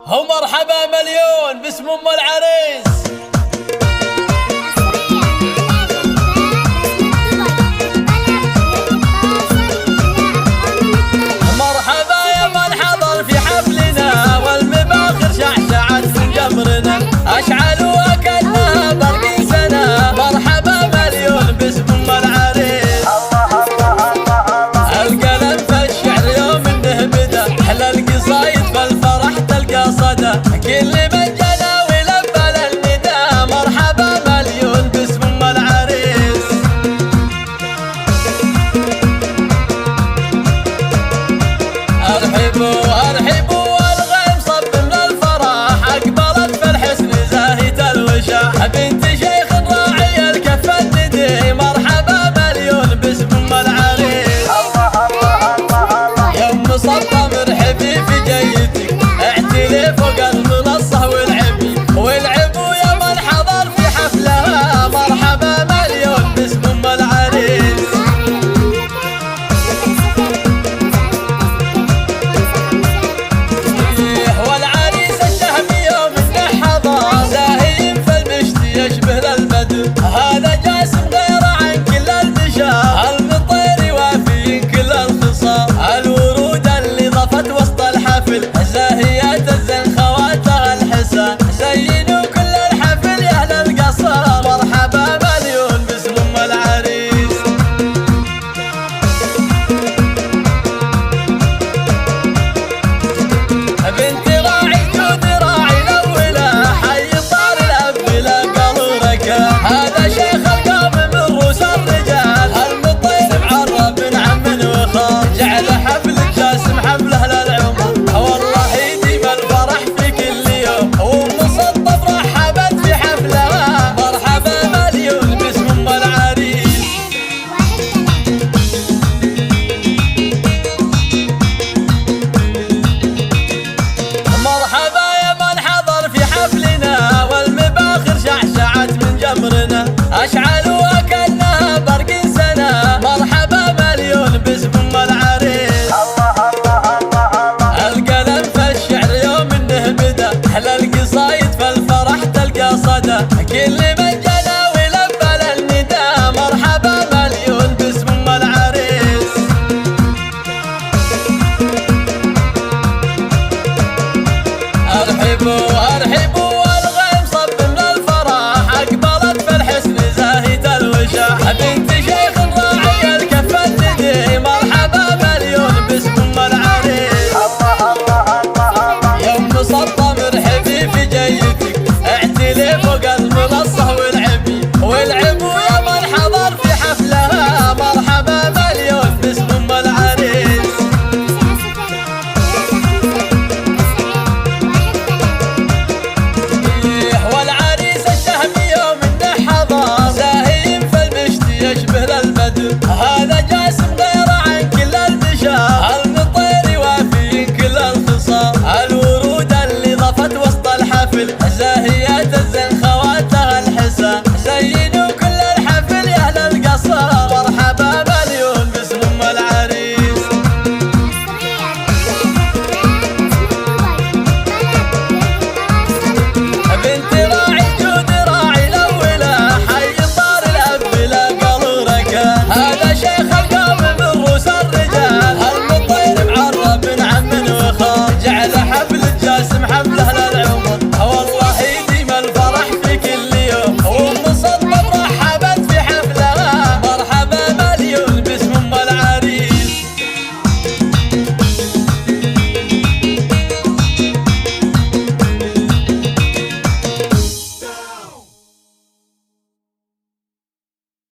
هو مرحبا مليون باسم ام العريس. مرحبا يا من حضر في حفلنا والمباخر شعشعت من جمرنا اشعلوا كانها برق سنه. مرحبا مليون باسم ام العريس. القلم في الشعر يوم انه بدا احلى القصايد فالفرح تلقى صدى. كل من جنى ولبى للنداء مرحبا مليون باسم ام العريس. ارحبوا ارحبوا والغيم صب من الفرح اقبلت في الحسن زاهية الوشاح. بنت شيخ راعي الكف الندي مرحبا مليون باسم ام العريس. يوم صبة مرحبي في جيتك اعتلي فوق المنصة والعبوا يا من حضر في حفلها مرحبا مليون باسم ام العريس. والعريس الشهمي يوم انه حضر زاهين في المشت يشبه للبدر. هذا جاسم غير عن كل البشر المطير وافي كل الخصال. الورود اللي ضفت وسط الحفل زاهيات الزين خواتها الحسن. زينوا كل الحفل يا اهل القصر مرحبا مليون باسم ام العريس. بنت راعي جود راعي الاولى حي طار الاب لا قالوا هذا شيخ القوم من رؤوس الرجال المطير معرب من عم وخال. جعل حفل جاسم حفله للعمر والله يديم الفرح في كل يوم. ومصطف رحبت في حفلها مرحبا مليون باسم ام العريس. مرحبا يا من حضر في حفلنا والمباخر شعشعت من جمرنا اشعلوا كانها برق سنه. مرحبا مليون باسم ام العريس. القلم في الشعر يوم انه بدا احلى القصايد فالفرح تلقى صدى. كل من جنى ولبى للنداء مرحبا مليون باسم ام العريس. ارحبوا ارحبوا والغيم صب من الفرح اقبلت في الحسن زاهية الوشاح. بنت شيخ راعي الكف الندي مرحبا مليون باسم ام العريس. يوم صبة مرحبي في جيتك اعتلي فوق المنصة والعبوا يا من حضر في حفلها مرحبا مليون باسم ام العريس. والعريس الشهمي يوم انه حضر زاهين في المشت يشبه للبدر. هذا جاسم